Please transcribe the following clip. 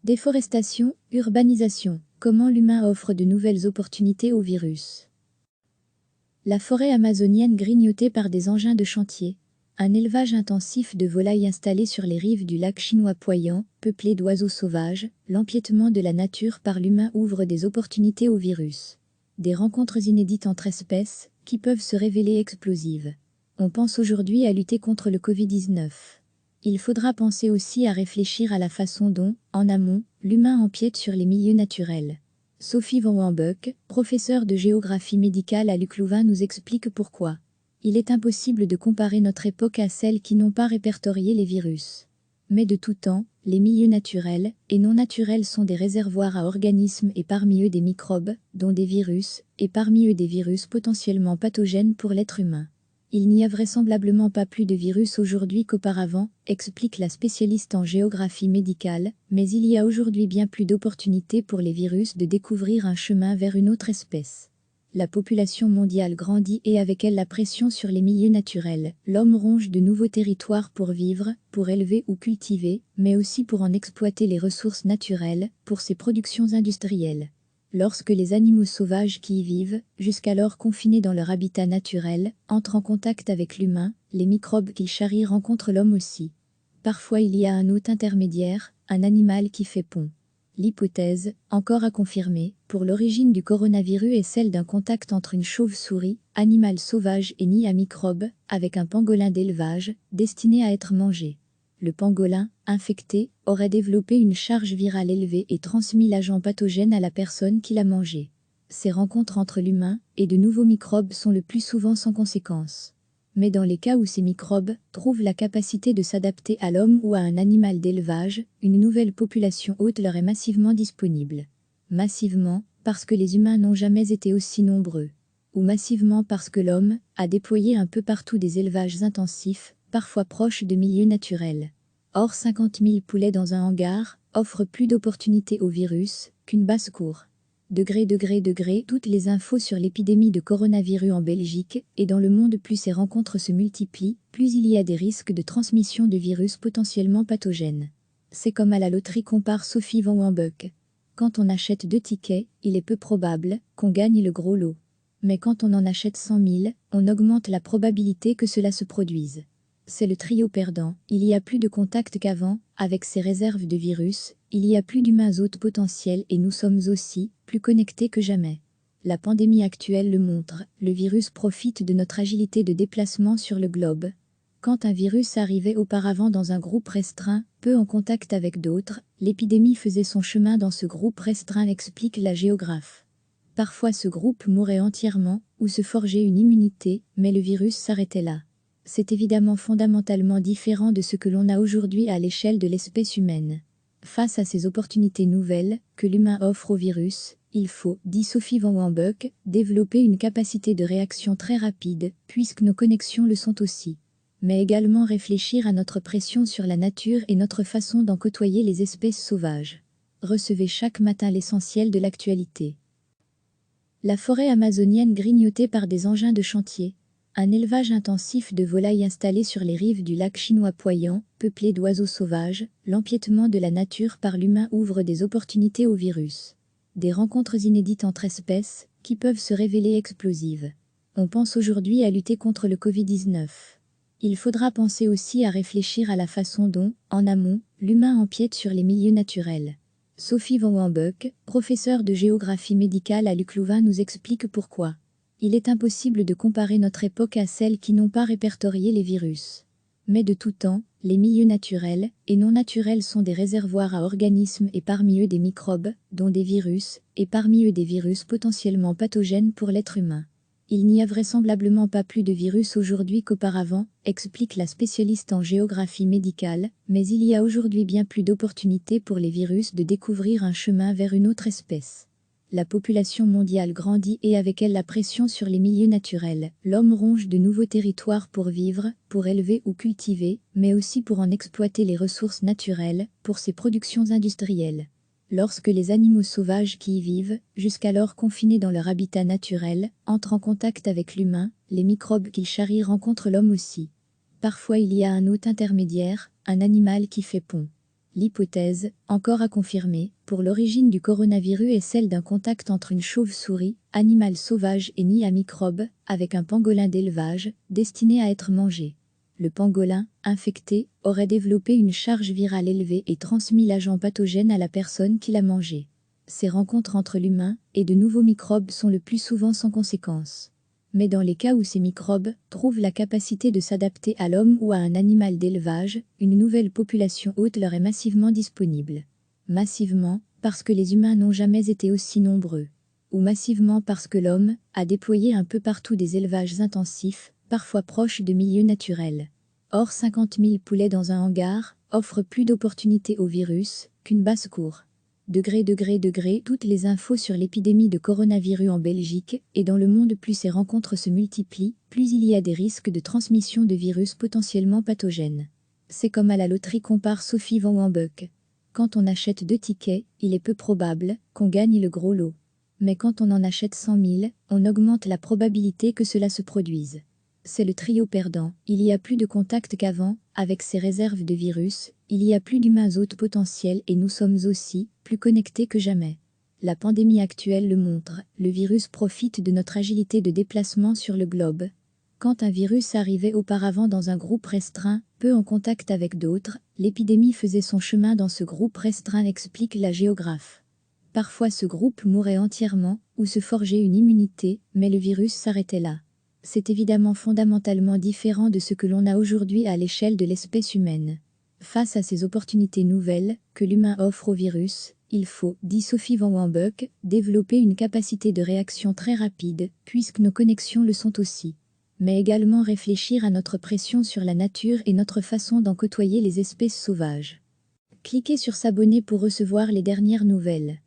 Déforestation, urbanisation, comment l'humain offre de nouvelles opportunités au virus. La forêt amazonienne grignotée par des engins de chantier. Un élevage intensif de volailles installé sur les rives du lac chinois Poyang, peuplé d'oiseaux sauvages, l'empiètement de la nature par l'humain ouvre des opportunités au virus. Des rencontres inédites entre espèces, qui peuvent se révéler explosives. On pense aujourd'hui à lutter contre le Covid-19. Il faudra penser aussi à réfléchir à la façon dont, en amont, l'humain empiète sur les milieux naturels. Sophie Van Wambuck, professeure de géographie médicale à l'UC Louvain, nous explique pourquoi. Il est impossible de comparer notre époque à celles qui n'ont pas répertorié les virus. Mais de tout temps, les milieux naturels et non naturels sont des réservoirs à organismes et parmi eux des microbes, dont des virus, et parmi eux des virus potentiellement pathogènes pour l'être humain. Il n'y a vraisemblablement pas plus de virus aujourd'hui qu'auparavant, explique la spécialiste en géographie médicale, mais il y a aujourd'hui bien plus d'opportunités pour les virus de découvrir un chemin vers une autre espèce. La population mondiale grandit et avec elle la pression sur les milieux naturels. L'homme ronge de nouveaux territoires pour vivre, pour élever ou cultiver, mais aussi pour en exploiter les ressources naturelles, pour ses productions industrielles. Lorsque les animaux sauvages qui y vivent, jusqu'alors confinés dans leur habitat naturel, entrent en contact avec l'humain, les microbes qu'ils charrient rencontrent l'homme aussi. Parfois il y a un hôte intermédiaire, un animal qui fait pont. L'hypothèse, encore à confirmer, pour l'origine du coronavirus est celle d'un contact entre une chauve-souris, animal sauvage et nid à microbes, avec un pangolin d'élevage, destiné à être mangé. Le pangolin, infecté, aurait développé une charge virale élevée et transmis l'agent pathogène à la personne qui l'a mangé. Ces rencontres entre l'humain et de nouveaux microbes sont le plus souvent sans conséquence. Mais dans les cas où ces microbes trouvent la capacité de s'adapter à l'homme ou à un animal d'élevage, une nouvelle population hôte leur est massivement disponible. Massivement, parce que les humains n'ont jamais été aussi nombreux. Ou massivement parce que l'homme a déployé un peu partout des élevages intensifs, parfois proches de milieux naturels. Or 50 000 poulets dans un hangar offrent plus d'opportunités au virus qu'une basse-cour. Degré, toutes les infos sur l'épidémie de coronavirus en Belgique et dans le monde, plus ces rencontres se multiplient, plus il y a des risques de transmission de virus potentiellement pathogènes. C'est comme à la loterie, compare Sophie Van Wambuck. Quand on achète 2 tickets, il est peu probable qu'on gagne le gros lot. Mais quand on en achète 100 000, on augmente la probabilité que cela se produise. C'est le trio perdant. Il y a plus de contacts qu'avant, avec ces réserves de virus, il y a plus d'humains hôtes potentiels et nous sommes aussi plus connectés que jamais. La pandémie actuelle le montre, le virus profite de notre agilité de déplacement sur le globe. Quand un virus arrivait auparavant dans un groupe restreint, peu en contact avec d'autres, l'épidémie faisait son chemin dans ce groupe restreint, explique la géographe. Parfois ce groupe mourait entièrement, ou se forgeait une immunité, mais le virus s'arrêtait là. C'est évidemment fondamentalement différent de ce que l'on a aujourd'hui à l'échelle de l'espèce humaine. Face à ces opportunités nouvelles que l'humain offre au virus, il faut, dit Sophie Van Wambuck, développer une capacité de réaction très rapide, puisque nos connexions le sont aussi. Mais également réfléchir à notre pression sur la nature et notre façon d'en côtoyer les espèces sauvages. Recevez chaque matin l'essentiel de l'actualité. La forêt amazonienne grignotée par des engins de chantier. Un élevage intensif de volailles installé sur les rives du lac chinois Poyang, peuplé d'oiseaux sauvages, l'empiètement de la nature par l'humain ouvre des opportunités au virus. Des rencontres inédites entre espèces, qui peuvent se révéler explosives. On pense aujourd'hui à lutter contre le Covid-19. Il faudra penser aussi à réfléchir à la façon dont, en amont, l'humain empiète sur les milieux naturels. Sophie Van Wambuck, professeure de géographie médicale à l'UC Louvain, nous explique pourquoi. Il est impossible de comparer notre époque à celles qui n'ont pas répertorié les virus. Mais de tout temps, les milieux naturels et non naturels sont des réservoirs à organismes et parmi eux des microbes, dont des virus, et parmi eux des virus potentiellement pathogènes pour l'être humain. Il n'y a vraisemblablement pas plus de virus aujourd'hui qu'auparavant, explique la spécialiste en géographie médicale, mais il y a aujourd'hui bien plus d'opportunités pour les virus de découvrir un chemin vers une autre espèce. La population mondiale grandit et avec elle la pression sur les milieux naturels. L'homme ronge de nouveaux territoires pour vivre, pour élever ou cultiver, mais aussi pour en exploiter les ressources naturelles, pour ses productions industrielles. Lorsque les animaux sauvages qui y vivent, jusqu'alors confinés dans leur habitat naturel, entrent en contact avec l'humain, les microbes qu'ils charrient rencontrent l'homme aussi. Parfois il y a un hôte intermédiaire, un animal qui fait pont. L'hypothèse, encore à confirmer, pour l'origine du coronavirus est celle d'un contact entre une chauve-souris, animal sauvage et nid à microbes, avec un pangolin d'élevage, destiné à être mangé. Le pangolin, infecté, aurait développé une charge virale élevée et transmis l'agent pathogène à la personne qui l'a mangé. Ces rencontres entre l'humain et de nouveaux microbes sont le plus souvent sans conséquence. Mais dans les cas où ces microbes trouvent la capacité de s'adapter à l'homme ou à un animal d'élevage, une nouvelle population hôte leur est massivement disponible. Massivement, parce que les humains n'ont jamais été aussi nombreux. Ou massivement parce que l'homme a déployé un peu partout des élevages intensifs, parfois proches de milieux naturels. Or 50 000 poulets dans un hangar offrent plus d'opportunités au virus qu'une basse-cour. Toutes les infos sur l'épidémie de coronavirus en Belgique et dans le monde. Plus ces rencontres se multiplient, plus il y a des risques de transmission de virus potentiellement pathogènes. C'est comme à la loterie, compare Sophie Van Wambuck. Quand on achète 2 tickets, il est peu probable qu'on gagne le gros lot. Mais quand on en achète 100 000, on augmente la probabilité que cela se produise. C'est le trio perdant. Il y a plus de contacts qu'avant, avec ces réserves de virus, il y a plus d'humains hôtes potentiels et nous sommes aussi plus connectés que jamais. La pandémie actuelle le montre, le virus profite de notre agilité de déplacement sur le globe. Quand un virus arrivait auparavant dans un groupe restreint, peu en contact avec d'autres, l'épidémie faisait son chemin dans ce groupe restreint, explique la géographe. Parfois ce groupe mourait entièrement, ou se forgeait une immunité, mais le virus s'arrêtait là. C'est évidemment fondamentalement différent de ce que l'on a aujourd'hui à l'échelle de l'espèce humaine. Face à ces opportunités nouvelles que l'humain offre au virus, il faut, dit Sophie Van Wambuck, développer une capacité de réaction très rapide, puisque nos connexions le sont aussi. Mais également réfléchir à notre pression sur la nature et notre façon d'en côtoyer les espèces sauvages. Cliquez sur s'abonner pour recevoir les dernières nouvelles.